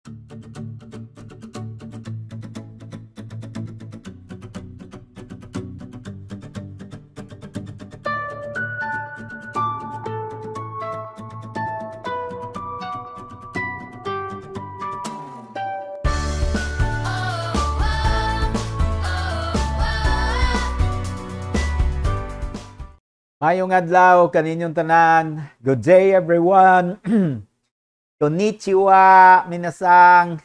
Mayong adlaw kaninyong tanan. Good day everyone. Konnichiwa minasang.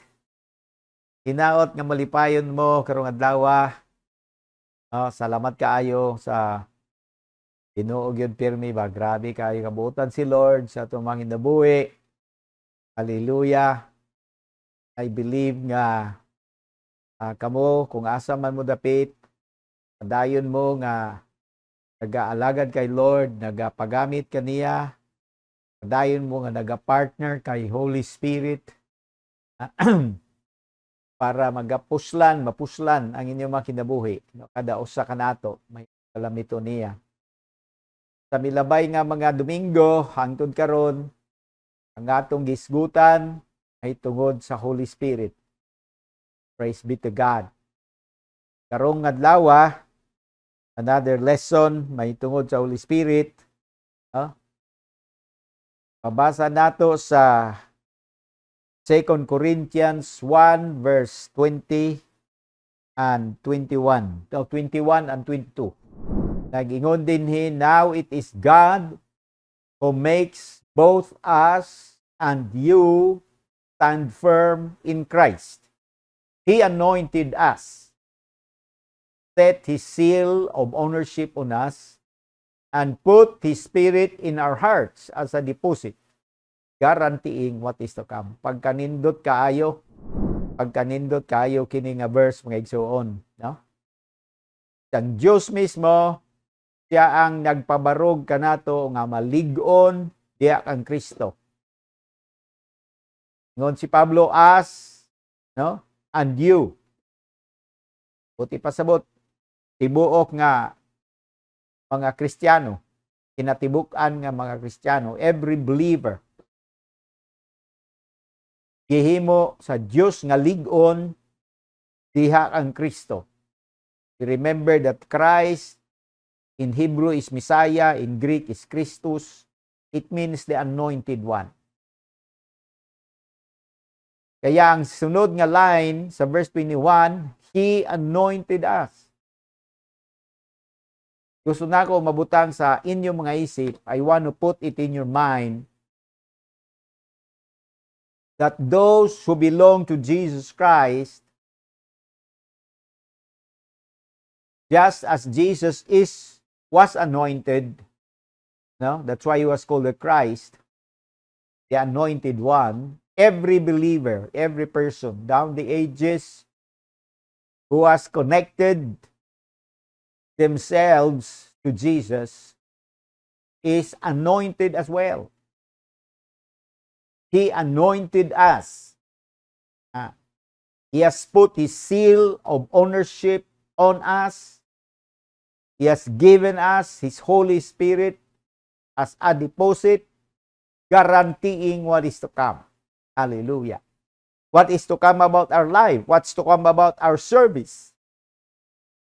Hinaot nga malipayon mo karong adlaw. Salamat kaayo sa Ginoo gyud pirmi ba. Grabe kaayo kabutan si Lord sa atong mga kinabuhi. Hallelujah. I believe nga kamo kung asa man mo dapit, padayon mo nga nagaalagad kay Lord, nagapagamit kaniya, padayon mo nga nagapartner kay Holy Spirit para mapuslan ang inyong mga kinabuhi. Kada usa kanato may kalamito niya. Sa milabay nga mga Domingo hangtod karon, ang atong gisgutan ay tungod sa Holy Spirit. Praise be to God. Karong adlaw, another lesson may tungod sa Holy Spirit. Pabasa nato sa 2 Corinthians 1 verse 20 and 21. 21 and 22. Nag-ingon dinhi, now it is God who makes both us and you stand firm in Christ. He anointed us, set His seal of ownership on us, and put His Spirit in our hearts as a deposit, guaranteeing what is to come. Pagkanindot kaayo kini nga verse mga igsuon, no? Ang Diyos mismo, siya ang nagpabarog kanato nga malig-on diya kang Kristo. Ngon si Pablo, us, no? And you. Buti pasabot, tibuok nga mga Kristiyano, kinatibuk-an nga mga Kristiyano, every believer, gihimo sa Dios nga lig-on diha ang Kristo. Remember that Christ in Hebrew is Messiah, in Greek is Christus. It means the anointed one. Kaya ang sunod nga line sa verse 21, He anointed us. Gusto na ko mabutang sa inyong mga isip, I want to put it in your mind that those who belong to Jesus Christ, just as Jesus was anointed, no? That's why He was called the Christ, the anointed one. Every believer, every person down the ages who has connected themselves to Jesus is anointed as well. He anointed us. He has put His seal of ownership on us. He has given us His Holy Spirit as a deposit, guaranteeing what is to come. Hallelujah. What is to come about our life? What's to come about our service?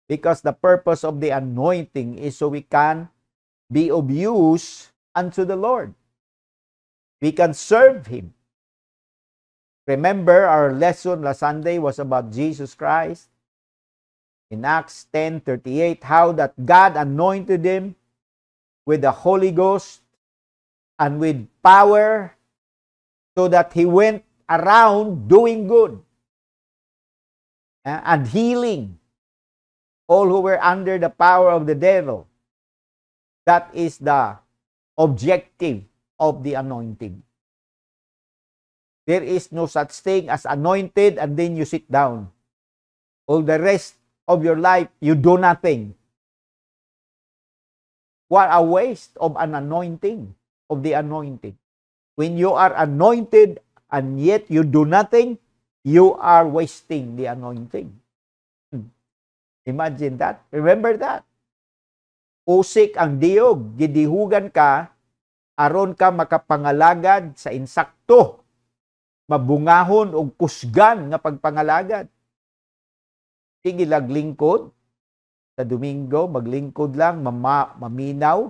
Because the purpose of the anointing is so we can be of use unto the Lord. We can serve Him. Remember, our lesson last Sunday was about Jesus Christ. In Acts 10:38, how that God anointed Him with the Holy Ghost and with power, so that He went around doing good and healing all who were under the power of the devil. That is the objective of the anointing. There is no such thing as anointed and then you sit down. All the rest of your life, you do nothing. What a waste of an anointing, of the anointing. When you are anointed and yet you do nothing, you are wasting the anointing. Imagine that. Remember that. Usik ang diog, gidihugan ka, aron ka makapangalagad sa insakto. mabungahon o kusgan nga pagpangalagad. Sige laglingkod sa Domingo, maglingkod lang, maminaw,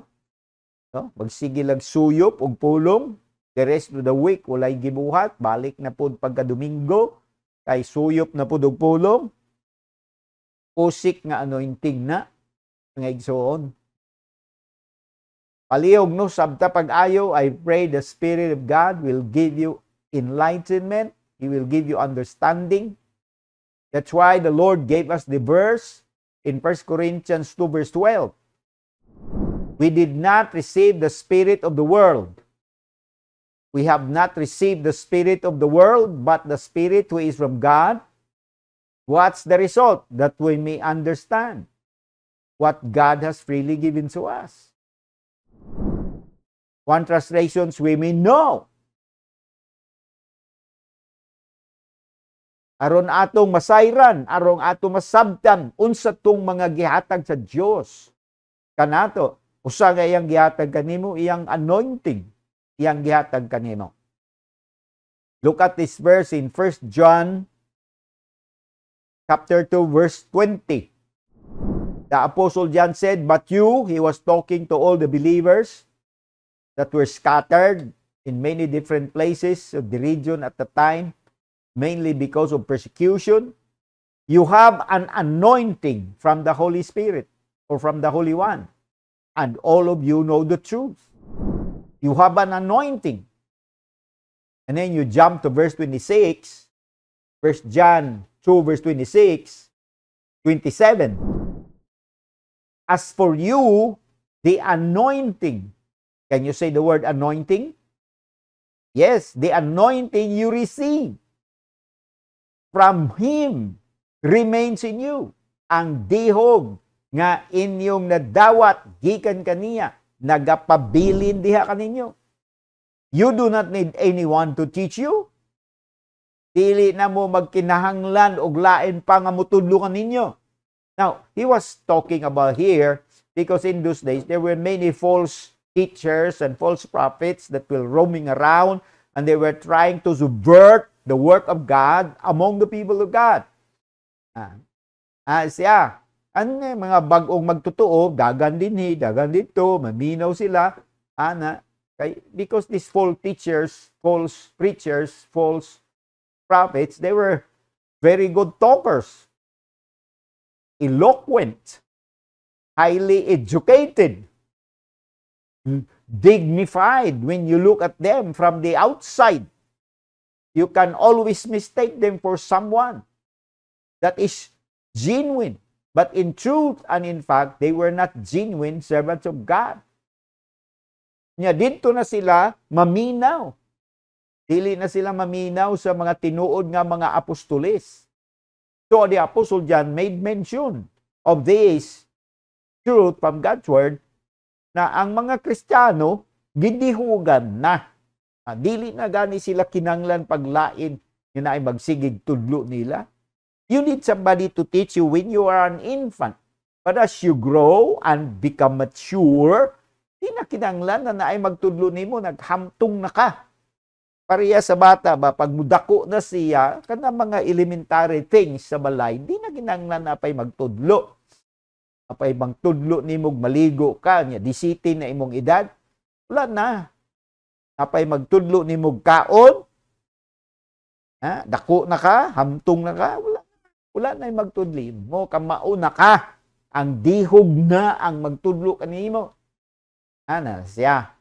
no? Magsige lag suyop og pulong. The rest of the week, walay gibuhat, balik na po pagka Domingo, kay suyop na po og pulong. Usik nga anointing na, nga igsoon. Palihog no, sabta pag-ayo, I pray the Spirit of God will give you enlightenment. He will give you understanding. That's why the Lord gave us the verse in 1 Corinthians 2 verse 12. We did not receive the spirit of the world. We have not received the spirit of the world, but the Spirit who is from God. What's the result? That we may understand what God has freely given to us. One translation, we may know. Aron atong masayran, aron atong masabtan, unsa tong mga gihatag sa Dios kanato. Usa nga iyang gihatag kanimo, iyang anointing, iyang gihatag kanimo. Look at this verse in 1 John chapter 2 verse 20. The Apostle John said, "But you," he was talking to all the believers that were scattered in many different places of the region at the time, mainly because of persecution. You have an anointing from the Holy Spirit or from the Holy One, and all of you know the truth. You have an anointing." And then you jump to verse 26, 1 John 2 verse 26, 27. As for you, the anointing. Can you say the word anointing? Yes, the anointing you receive from Him remains in you. Ang dihog nga inyong nadawat gikan kaniya, nagapabilin diha kaninyo. You do not need anyone to teach you. Dili na mo magkinahanglan og lain pa nga mutudlo kaninyo. Now, he was talking about here because in those days there were many false teachers and false prophets that were roaming around, and they were trying to subvert the work of God among the people of God. Siya, mga bagong magtotoo, dagan dinhi, dagan dito, maminaw sila, because these false teachers, false preachers, false prophets, they were very good talkers, eloquent, highly educated, dignified. When you look at them from the outside, you can always mistake them for someone that is genuine. But in truth and in fact, they were not genuine servants of God. Dito na sila maminaw. Dili na sila maminaw sa mga tinuod nga mga apostoles. So the Apostle John made mention of this truth from God's Word na ang mga Kristiyano gidihugan na. Dili na gani sila kinanglan paglain yun na ay magsigig tudlo nila. You need somebody to teach you when you are an infant. But as you grow and become mature, di na kinanglan na ay magtudlo nimo, naghamtong na ka. Pareha sa bata ba, pag mudako na siya, kana mga elementary things sa balay, di na kinanglan na apay magtudlo. Apay bang tudlo nimo maligo ka, nya 17 na imong edad, wala na. Apay magtudlo nimo kaon, dako na ka, hamtong na ka, wala na yung magtudli mo, kamao na ka. Ang dihog na ang magtudlo kanimo. Siya.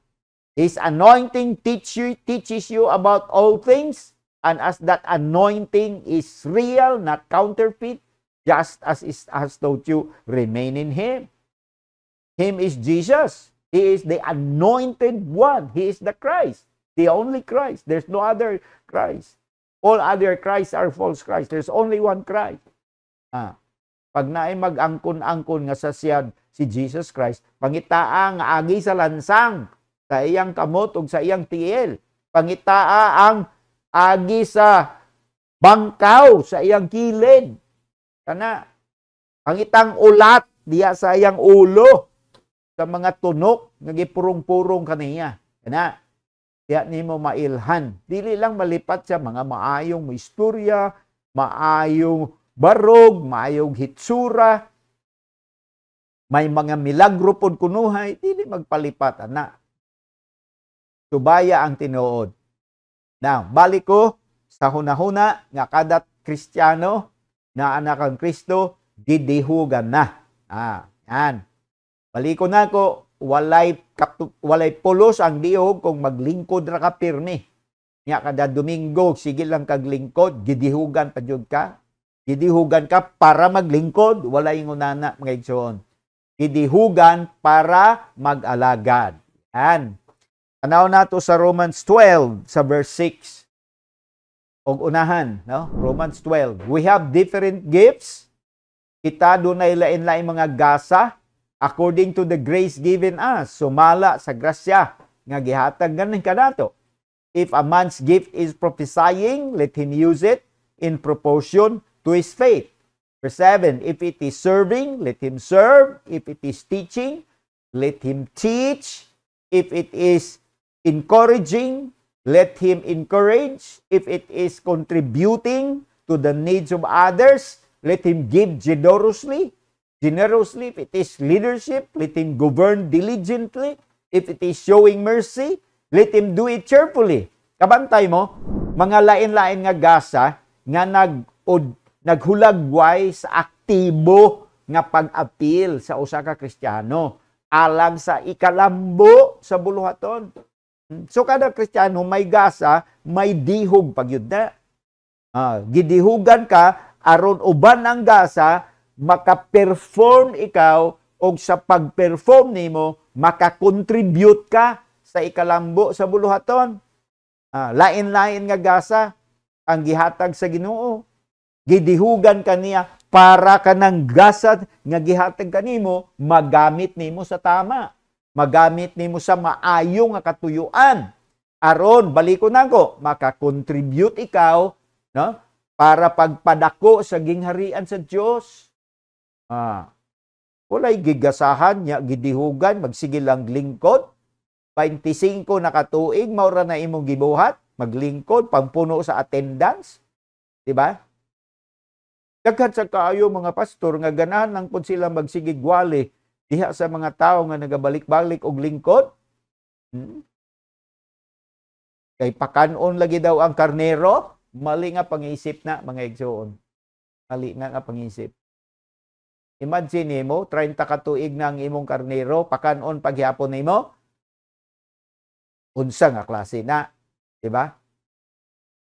His anointing teaches you about all things, and as that anointing is real, not counterfeit, just as it has taught you, remain in Him. Him is Jesus. He is the anointed one. He is the Christ, the only Christ. There's no other Christ. All other Christs are false Christ. There's only one Christ. Pag naay mag-angkon-angkon nga sa siya si Jesus Christ, pangitaa nga agi sa lansang, sa iyang kamot ug sa iyang tiil. Pangitaa ang agi sa bangkaw sa iyang kilid. Kana pangitang ulat diya sa iyang ulo sa mga tunok nga gipurong-purong kaniya. Kana Diya nimo mailhan. Dili lang malipat sa mga maayong istorya, maayong barog, maayong hitsura, may mga milagro pod kunuhay, dili magpalipat ana. Subaya ang tinuod. Now, balik ko sa hunahuna nga kada Kristiyano na anak ng Kristo, didihugan na. Yan. Balik ko na ko, walay pulos ang dihog kung maglingkod ra ka pirmi. Nya kada Domingo, sige lang kaglingkod, gidihugan pa jud ka. Gidihugan ka para maglingkod, walay ngunana mga igsoon. Gidihugan para mag-alagad. Yan. Tanaw nato sa Romans 12 sa verse 6. Og unahan, no? Romans 12. We have different gifts. Kita dunay lain-lain mga gasa according to the grace given us. Sumala sa grasya nga gihatag ganin kanato. If a man's gift is prophesying, let him use it in proportion to his faith. Verse 7, if it is serving, let him serve. If it is teaching, let him teach. If it is encouraging, let him encourage. If it is contributing to the needs of others, let him give generously. Generously, if it is leadership, let him govern diligently. If it is showing mercy, let him do it cheerfully. Kabantay mo, mga lain-lain nga gasa nga naghulagway sa aktibo nga pag-apil sa usa ka Kristiyano alang sa ikalambo sa buluhaton. So kada Kristiyano may gasa, may dihog pagyud na. Gidihugan ka aron uban ang gasa maka-perform ikaw o sa pag-perform nimo maka-contribute ka sa ikalambo sa buluhaton. Lain-lain nga gasa ang gihatag sa Ginoo. Gidihugan kaniya para kanang gasa nga gihatag kanimo magamit nimo sa tama. Magamit nimo sa maayo nga katuyuan. Aron baliko nako maka-contribute ikaw, no? Para pagpadako sa gingharian sa Dios. Walay gigasahan nya gidihugan magsige lang lingkod. 25 na katuig maura na imong gibuhat, maglingkod pampuno sa attendance. Di ba? Daghan sa kaayo mga pastor nga ganahan lang pud sila magsigig wali diha sa mga tao nga nagabalik-balik og lingkod. Kay pakanon lagi daw ang karnero, mali nga pangisip na mga igsoon. Mali na nga pangisip. Imagine mo 30 ka tuig na ang imong karnero, pakanon paghapon nimo. Unsa nga klase na, di ba?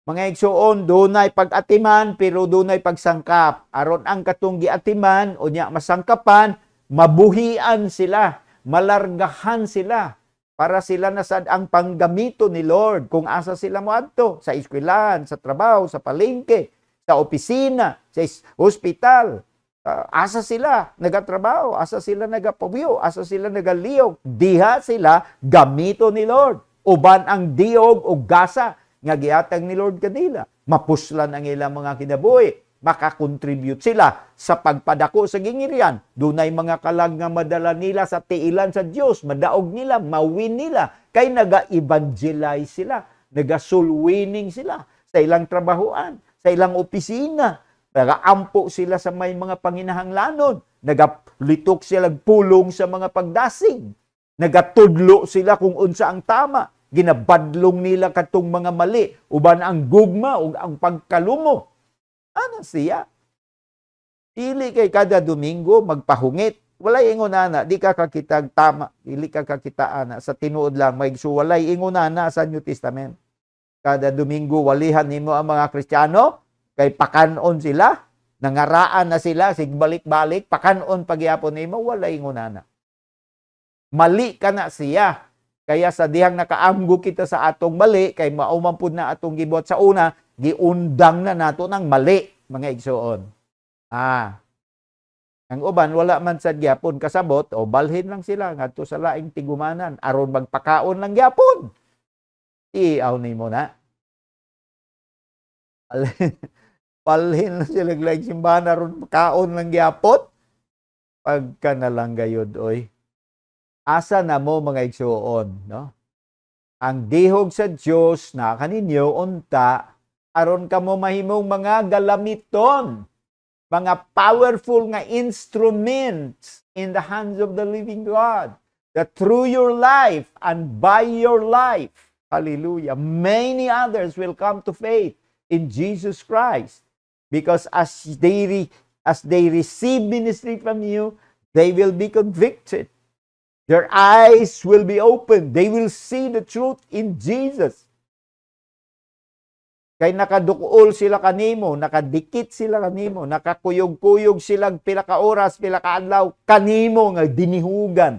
Mga igsoon, dunay pag-atiman pero dunay pagsangkap. Aron ang katong giatiman o nya masangkapan, mabuhian sila, malargahan sila para sila nasad ang panggamito ni Lord kung asa sila moadto sa eskwelahan, sa trabaho, sa palengke, sa opisina, sa hospital. Asa sila nagatrabaho, asa sila nagapawiyo, asa sila nagaliyog. Diha sila gamito ni Lord. Uban ang diog o gasa nga gihatag ni Lord kanila. Mapuslan ang ilang mga kinabuhi. Makakontribute sila sa pagpadako sa gingirian. Dunay mga kalag nga madala nila sa tiilan sa Dios, madaog nila, mawin nila. Kay naga-evangelize sila, naga-soul winning sila sa ilang trabahoan, sa ilang opisina. Nagaampo sila sa may mga panginahanglanon. Nagalitok sila pulong sa mga pagdasig. Nagatudlo sila kung unsa ang tama. Ginabadlong nila katong mga mali. Uban ang gugma o ang pagkalumo. Ano siya? Dili kay kada Domingo magpahungit. Walay ingonana, di ka kakitag tama. Dili ka kakitaan sa tinuod lang. So walay ingonana sa New Testament. Kada Domingo walihan nimo ang mga Kristiyano kay pakanon sila, nangaraan na sila, sigbalik-balik, pakanon pagyapon nimo, walay ingonana. Mali ka na siya. Kaya sa dihang nakaamgo kita sa atong mali, kay maumampod na atong gibuhat sa una, giundang na nato ng mali, mga igsoon. Ang uban, wala man sa gyapon kasabot, o balhin lang sila, ngadto sa laing tigumanan, aron magpakaon lang gyapon. Iaw ni mo na. Balhin lang sila laing simbahan, aron pakaon lang gyapon. Pagka na lang gayod, oy. Asa na mo mga igsuon, no? Ang dihog sa Dios na kaninyo unta aron kamo mahimong mga galamiton, mga powerful nga instruments in the hands of the living God, that through your life and by your life, hallelujah, many others will come to faith in Jesus Christ, because as they receive ministry from you, they will be convicted. Their eyes will be opened. They will see the truth in Jesus. Kay nakadukool sila kanimo, nakadikit sila kanimo, nakakuyog-kuyog sila pila ka oras, pila ka adlaw kanimo nga dinihugan.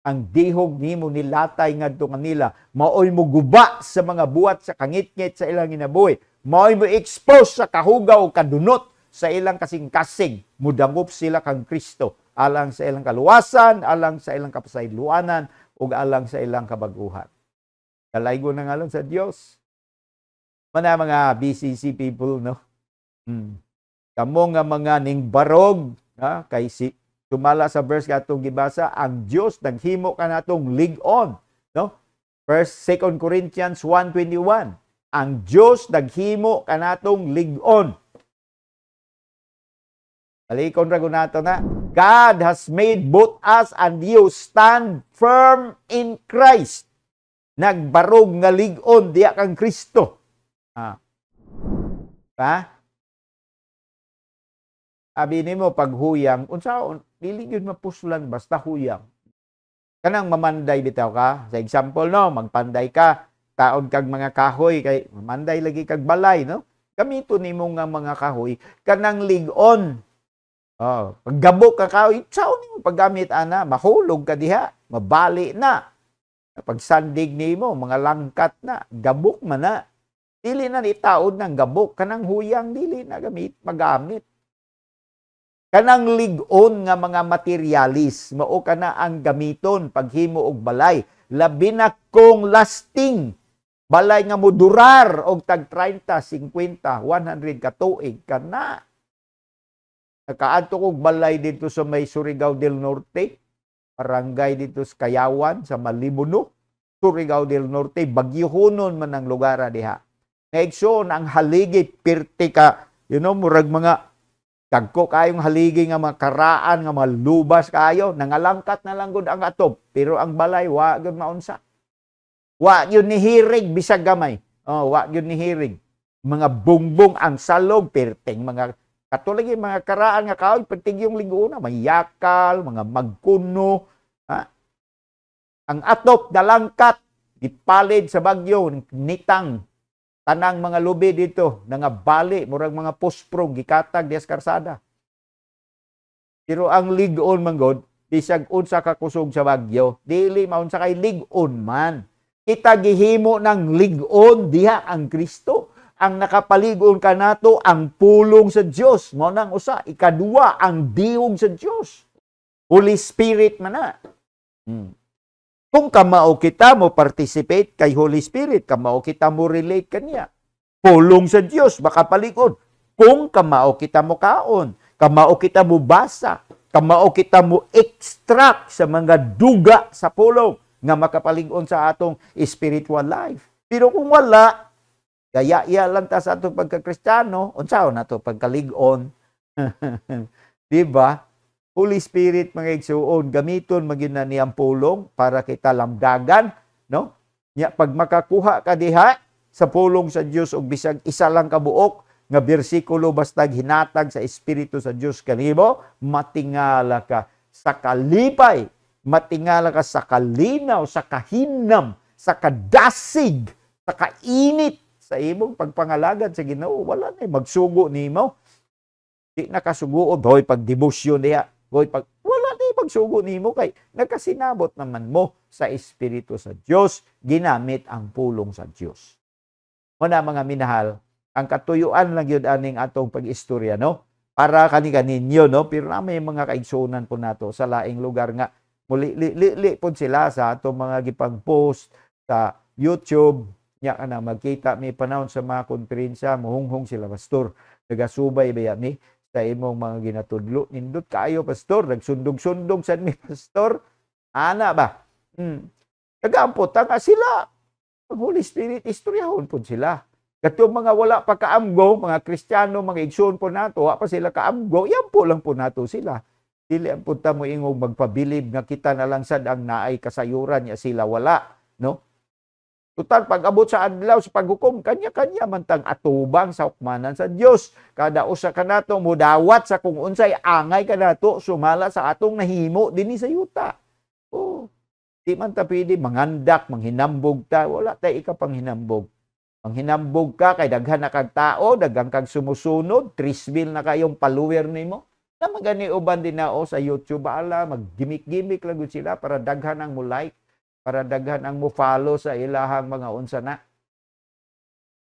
Ang dihog nimo nilatay ngadto kanila, maoy mo guba sa mga buhat sa kangit-ngit sa ilang ginabuhi. Maoy mo expose sa kahugaw o kadunot sa ilang kasing-kasing. Mudangop sila kang Kristo alang sa ilang kaluwasan, alang sa ilang kapasayloanan, ug alang sa ilang kabaguhan. Kalaygo na ngalon sa Dios. Mga BCC people, no? Kamo nga mga ningbarog, kay si tumala sa verse katong gibasa, ang Dios naghimo kanatong lig-on, no? 2 Corinthians 1:21. Ang Dios naghimo kanatong lig-on. Alikon ra nato na. God has made both us and you stand firm in Christ. Nagbarog nga lig-on diya kang Kristo. Abi nimo paghuyang, unsaon dili gyud mapuslan basta huyang. Kanang mamanday bitaw ka. Sa example, no, magpanday ka, taon kag mga kahoy kay mamanday lagi kag balay, no? Gamito nimo nga mga kahoy kanang lig-on. Paggabok ka kahoy, saon nimo paggamit ana, mahulog ka diha, mabali na. Pag sandig nimo, mga langkat na, gabok man na. Dili na itaod ng gabok, kanang huyang dili na magamit. Kanang lig-on nga mga materialis, mao kana ang gamiton paghimo og balay. Labi na kung lasting, balay nga modurar og tag 30, 50, 100 ka tuig kana. Nakaadto kog balay dito sa may Surigao del Norte, barangay dito sa Kayawan, sa Malibuno, Surigao del Norte, Bagyuhonon man ang lugar diha. Ngayon, ang haligi, pirti ka, murag mga kagko kayong haligi nga mga karaan, nga mga lubas kayo, nangalangkat na lang gud ang atob, pero ang balay, wa gud maunsa. Wa yun ni hirig, bisag gamay. Wa yun ni hirig. Mga bungbong ang salog, pirting, mga katulad yung mga karaan nga kahoy, pirting yung linguna, mga yakal, mga magkuno, ang atop, dalangkat, ipalid sa bagyo, nitang, tanang mga lubi dito, nga bali, murag mga pospro, gikatag, dias karsada. Pero ang lig-on man god, bisag unsa ka kusog sa bagyo, dili maunsa kay lig-on man. Kita gihimo ng lig-on diha ang Kristo. Ang nakapalig-on kanato ang pulong sa Dios. Mao nang usa, ikaduwa ang diog sa Dios. Holy Spirit man na. Kung kamao kita mo participate kay Holy Spirit, kamao kita mo relate kaniya. Pulong sa Dios baka palikod. Kung kamao kita mo kaon, kamao kita mo basa, kamao kita mo extract sa mga duga sa pulong nga makapalig-on sa atong spiritual life. Pero kung wala, gaya-iya lang ta sa atong pagka-Kristiyano, unsaon nato pagkalig-on? Diba? Holy Spirit, mga igsuon, gamiton magina niyang pulong para kita lamdagan, no? Nya pag makakuha ka diha sa pulong sa Dios og bisag isa lang ka buok nga bersikulo basta hinatag sa Espiritu sa Dios kanimo, matingala ka sa kalipay, matingala ka sa kalinaw, sa kahinam, sa kadasig, sa kainit sa imong pagpangalagad sa Ginoo. Wala na magsugo nimo. Di nakasuguod hoy pag debosyon diha. Wala na pagsugo nimo kay nakasinabot naman mo sa Espiritu sa Dios, ginamit ang pulong sa Dios. Muna mga minahal, ang katuyuan lang yun aning atong pag-istorya, no? Para kani-kaninyo, no? Pero na may mga kaigsunan po nato sa laing lugar nga muli po sila sa atong mga gipang post sa YouTube. Nya kana magkita may panahon sa mga konferensya, muhunghong sila pastor, nagasubay ba ni sa imong mga ginatudlo. Nindot kaayo, pastor. Nagsundog-sundog sa mi, pastor. Ana ba? Nagampot nga sila. Ang Holy Spirit, istoryahon po sila. Katong mga wala pa kaamgo, mga Kristiyano, mga igsoon po nato, wa pa sila kaamgo, yan po lang po nato sila. Dili ang punta mo ingong magpabilib nga kita na lang sad ang naay kasayuran niya sila wala, no? Tutal pag abot sa adlaw sa paghukom, kanya-kanya man tang atubang sa hukmanan sa Dios. Kada usa kanato mudawat sa kung unsay angay kanato sumala sa atong nahimo dinhi sa yuta. Oh, di man ta pwede mangandak, manghinambog ta, wala tay ikapang hinambog. Ang hinambog ka kay daghan na kag tao, daghan kag sumusunod, 3,000 na kayong follower nimo. Na magani uban din nao sa YouTube ala maggimik-gimik lang gud sila para daghan ang mo like, para daghan ang mo follow sa ilahang mga unsa na.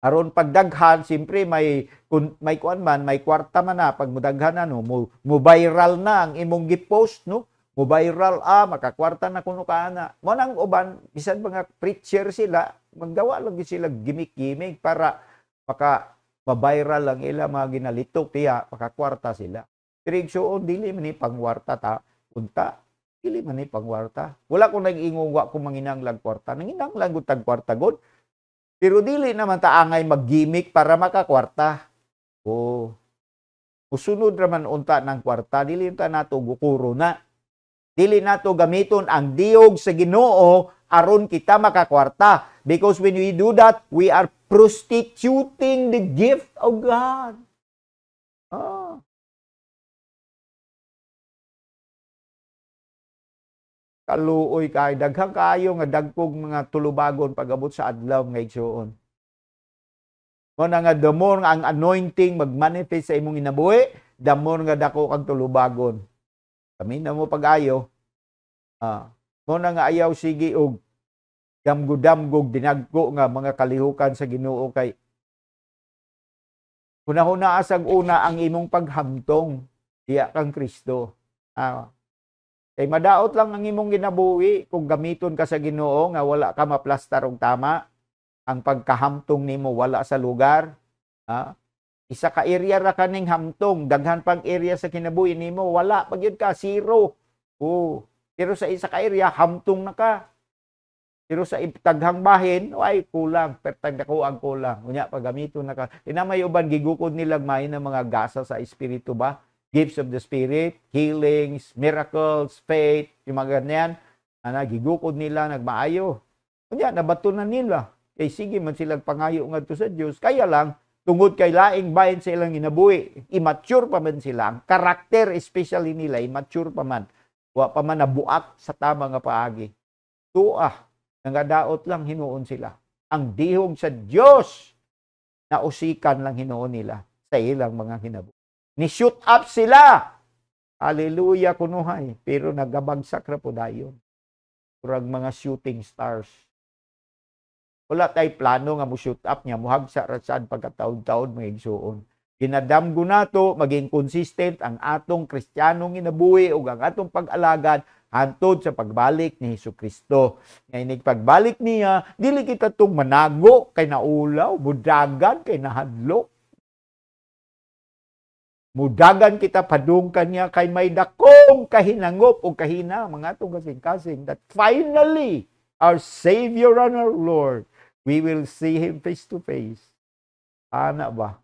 Aron pagdaghan, siyempre may kuan man, may kwarta man na pag mudaghan na no, mo viral na ang imong gi-post no. Mo viral makakwarta na kuno kana. Mo nang uban bisan mga preacher sila, maggawa lang sila gimik-gimik para maka-viral lang ila mga ginalitok tiya, makakwarta sila. Pero igsoon dili man ni pangwarta ta, unta dili man ni pangwarta. Wala ko nag-ingong wa ko manginanglang kwarta. Nanginanglang gud tag kwarta gud. Pero dili naman ta angay mag-gimik para makakwarta. Oh. Usunod raman unta ng kwarta, dili ta nato gukuro na. Dili nato gamiton ang diog sa Ginoo aron kita makakwarta. Because when we do that, we are prostituting the gift of God. Kaluoy kay daghang kaayo nga dagkog mga tulubagon pag-abot sa adlaw nga igsoon. Mo na nga the more nga ang anointing magmanifest sa imong inabuhi, the more nga dako kag tulubagon. Kami na mo pag-ayo, mo na nga ayaw sige og damgo-damgog dinagko nga mga kalihukan sa Ginoo kay hunahuna asag una ang imong paghamtong diya kang Kristo. Kay madaot lang ang imong ginabuhi kung gamiton ka sa Ginoo nga wala ka maplastar og tama, ang pagkahamtong nimo wala sa lugar. Isa ka area ra kaning hamtong, daghan pang area sa kinabuhi nimo wala pagyud ka, zero. Pero sa isa ka area hamtong na ka. Pero sa taghang bahin, ay kulang, pertang dako ang kulang. Unya pagamiton na ka. Inamay uban gigukod nila may na mga gasa sa espiritu ba? Gifts of the Spirit, healings, miracles, faith, yung mga ganyan. Gigukod nila nagmaayo. Unya nabatunan nila. Kay sige man silang pangayo ngadto sa Dios. Kaya lang tungod kay laing bahin sa ilang ginabuhi, immature pa man sila. Ang karakter especially nila, immature pa man. Wa pa man nabuak sa tama nga paagi. Nangadaot lang hinuon sila. Ang dihog sa Diyos na usikan lang hinuon nila sa ilang mga kinabuhi. Ni-shoot up sila. Hallelujah kunuhay. Pero nagabagsak na po dayon. Kurang mga shooting stars. Wala tay plano nga mo shoot up niya, muhagsa ra sad pagkataon-taon mga igsoon. Ginadamgo nato maging consistent ang atong Kristiyanong inabuhi ug ang atong pag-alagad hantod sa pagbalik ni Hesukristo. Ngay pagbalik niya, dili kita tung manago kay naulaw, mudagan kay nahadlok. Mudagan kita padungkan niya kay may dakong kahinangop o kahina mga atong kasing-kasing that finally our Savior and our Lord, we will see Him face to face. Ana ba?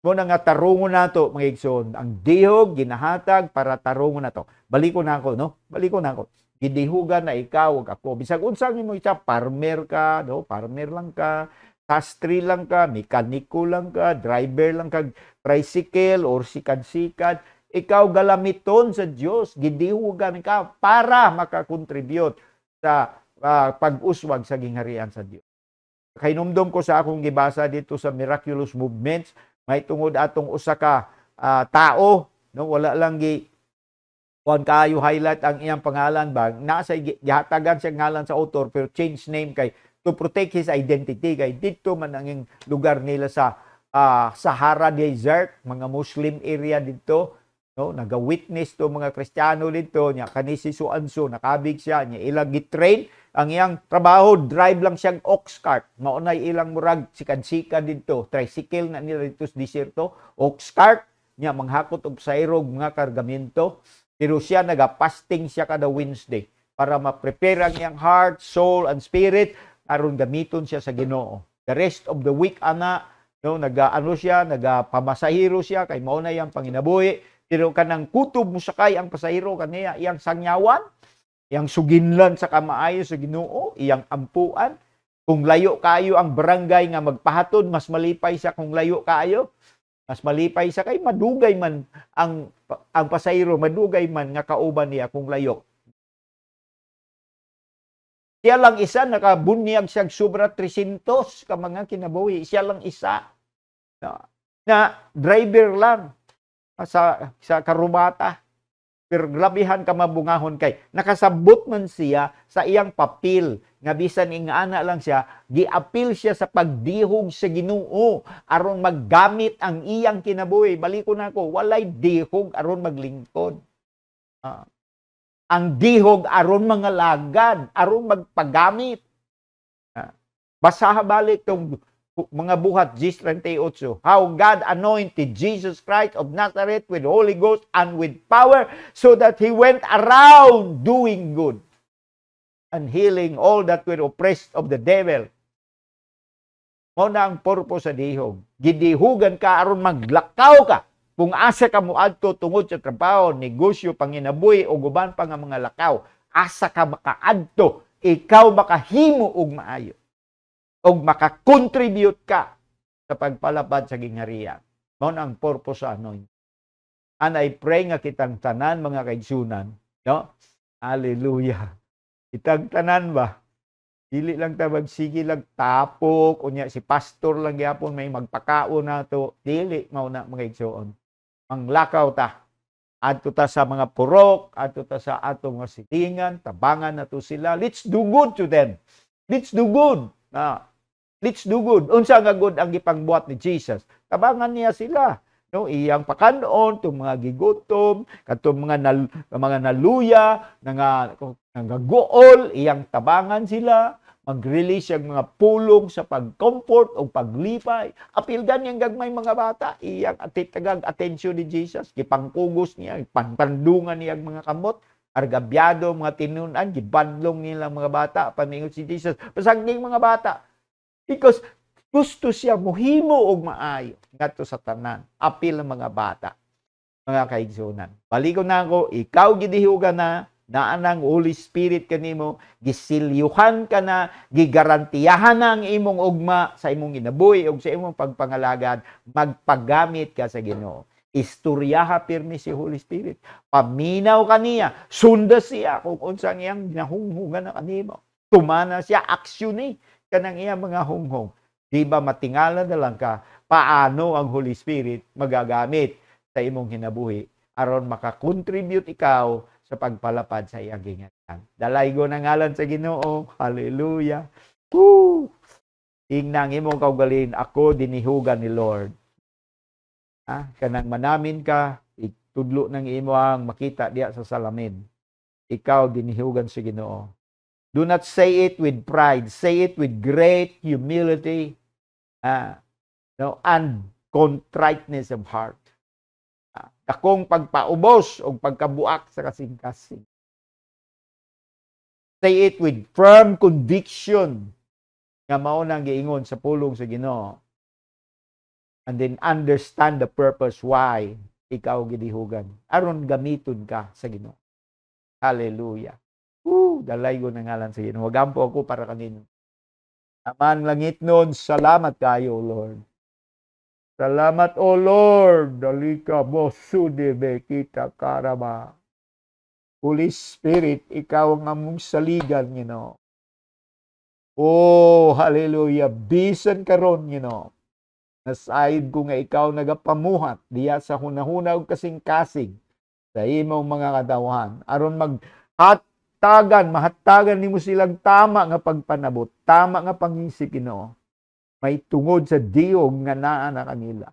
Muna nga tarungon nato mga igsoon. Ang dihog ginahatag para tarungon nato. Baliko na ako, no? Baliko na ako. Gidihugan na ikaw ug ako. Bisag unsang imo isa, farmer ka, no? Farmer lang ka, sastri lang ka, mekaniko lang ka, driver lang ka, tricycle or sikad-sikad. Ikaw galamiton sa Dios, gidihugan ka para makakontribute sa pag-uswag sa gingharian sa Dios. Kainumdum ko sa akong gibasa dito sa Miraculous Movements, may tungod atong usa ka tao, no, wala lang kuan kayo highlight ang iyang pangalan ba, nasa gihatagan siya ngalan sa author pero change name kay to protect his identity kay dito man ang lugar nila sa Sahara Desert, mga Muslim area dito, no, naga-witness to mga Kristiyano dito nya kani si Suanso nakabig siya nya ilang gitrain ang iyang trabaho, drive lang siyang ox cart. Maunay ilang murag sikad-sikad dito. Tricycle na nila dito sa disyerto. Ox cart, niya manghakot og sayrog mga kargamento. Pero siya nagapasting siya kada Wednesday para ma-prepare ang iyang heart, soul, and spirit aron gamiton siya sa Ginoo. The rest of the week ana, no, nagapamasahiro siya kay mao na yang panginabuhi. Pero kanang kutob mo sakay ang pasahiro kaniya iyang sangyawan, iyang suginlan sa kamaayo sa Ginoo, iyang ampuan. Kung layo kayo ang barangay nga magpahatod, mas malipay siya kung layo kayo. Mas malipay siya kay madugay man ang pasahiro, madugay man nga kauban niya kung layo. Siya lang isa, nakabunyag siya sobra 300 ka mga kinabuhi. Siya lang isa. Na driver lang sa karumata. Pero grabihan ka mabungahon kay nakasabot man siya sa iyang papel nga bisan ingana lang siya giapil siya sa pagdihog sa Ginoo aron maggamit ang iyang kinabuhi. Baliko na ko, walay dihog aron maglingkod. Ang dihog aron mga lagad, aron magpagamit. Basaha balik tong mga buhat 10:38. How God anointed Jesus Christ of Nazareth with Holy Ghost and with power so that He went around doing good and healing all that were oppressed of the devil. Mao na ang purpose sa dihog. Gidihugan ka aron maglakaw ka. Kung asa ka moadto tungod sa trabaho, negosyo, panginabuhi o guban pa nga mga lakaw, asa ka makaadto, ikaw makahimo og maayo. O makakontribute ka sa pagpalapad sa gingharian. Mao ang purpose sa anointing. And I pray nga kitang tanan mga kaigsunan, no? Hallelujah. Kitang tanan ba? Dili lang ta magsige lang tapok unya si pastor lang gyapon may magpakaon nato. Dili mao na mga kaigsuon. Ang lakaw ta. Adto ta sa mga purok, adto ta sa atong mga silingan, tabangan nato sila. Let's do good to them. Let's do good. Let's do good. Unsa nga good ang gipangbuhat ni Jesus? Tabangan niya sila. No, iyang pakanon tong mga gigutom, katong mga naluya, nga gool, iyang tabangan sila, mag-release ang mga pulong sa pag-comfort o paglipay. Apil ganyang gagmay mga bata, iyang tagag atensyon ni Jesus, gipangkugos niya, panpandungan niya mga kamot, argabyado, mga tinunan, gibadlong nilang mga bata, pamingon si Jesus. Pasagning mga bata, because gusto siya muhimo og maayo ngadto sa tanan. Apil ng mga bata, mga kaigsunan. Baligon na ako, ikaw gidihugan na, naanang Holy Spirit kanimo, gisilyuhan ka na, gigarantiyahan na ang imong ugma sa imong ginabuhi ug sa imong pagpangalagad, magpagamit ka sa Ginoo. Istoryaha pirmi si Holy Spirit. Paminaw kaniya, sunda siya kung unsang iyang ginahunghugan na kanimo. Tumana siya, aksyon kanang iyang mga hunghong. Di ba matingala na lang ka paano ang Holy Spirit magagamit sa imong hinabuhi aron makakontribute ikaw sa pagpalapad sa iyang gingharian. Dalaygo na ngalan sa Ginoo. Hallelujah. Woo! Ingnang imong kaugalin, ako dinihugan ni Lord. Kanang manamin ka, itudlo ng imo ang makita diya sa salamin. Ikaw dinihugan sa Ginoo. Do not say it with pride. Say it with great humility and contriteness of heart. Akong pagpaubos o pagkabuak sa kasing-kasing. Say it with firm conviction nga mao nang giingon sa pulong sa Ginoo. And then understand the purpose why ikaw gidihugan. Aron gamiton ka sa Ginoo. Hallelujah. Dalaygo na ngalan sa Ginoo. Wagampo ako para kanino. Aman langit nun, salamat kayo, Lord. Salamat, O Lord. Dalika mo, sudebe kita karama. Holy Spirit, ikaw ang among saligan, Ginoo. Oh, hallelujah. Bisan karon, Ginoo. Nasayod ko nga ikaw nagapamuhat diya sa hunahuna ug kasing-kasing sa imong mga kadawhan. Aron mahatagan nimo silang tama nga pagpanabot, tama nga pangisip, Ginoo. May tungod sa diog nga naa na kanila.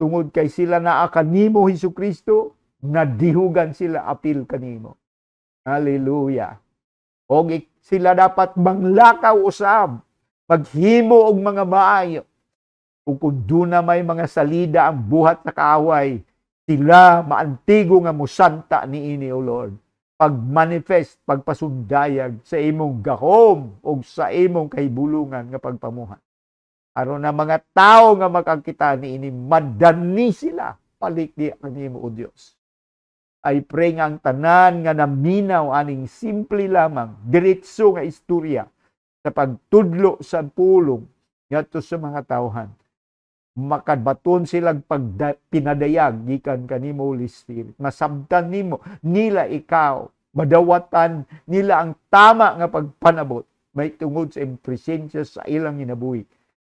Tungod kay sila naa kanimo, Hesukristo, nadihugan sila apil kanimo. Hallelujah. Og sila dapat manglakaw usab, maghimo og mga maayo. Ug kung doon na may mga salida ang buhat sa kaaway, sila maantigo nga musanta niini, O Lord. pag-manifest, pagpasundayag sa imong gahom o sa imong kahibulungan nga pagpamuhat. Aron na mga tao nga makakita niini, madani sila palikdi kanimo o Dios. I pray nga ang tanan nga naminaw aning simple lamang, diretso nga istorya sa pagtudlo sa pulong ngadto sa mga tawhan. Makabaton silang pinadayag gikan kanimo Holy Spirit. Masabtan nimo nila ikaw, madawatan nila ang tama nga pagpanabot may tungod sa presensya sa ilang ginabuhi.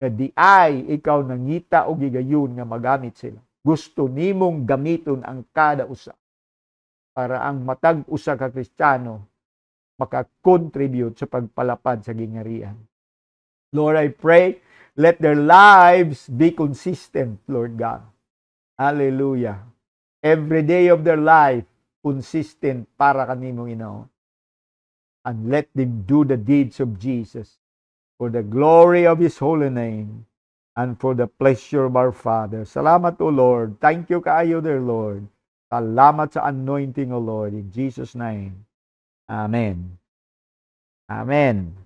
Nga di ay ikaw nangita o gigayon nga magamit sila. Gusto nimong gamiton ang kada usa para ang matag usa ka Kristiyano makakontribute sa pagpalapad sa gingarihan. Lord, I pray, let their lives be consistent, Lord God. Hallelujah. Every day of their life, consistent para kanimo, Ginoo. And let them do the deeds of Jesus for the glory of His holy name and for the pleasure of our Father. Salamat, O Lord. Thank you kaayo, dear Lord. Salamat sa anointing, O Lord. In Jesus' name. Amen. Amen.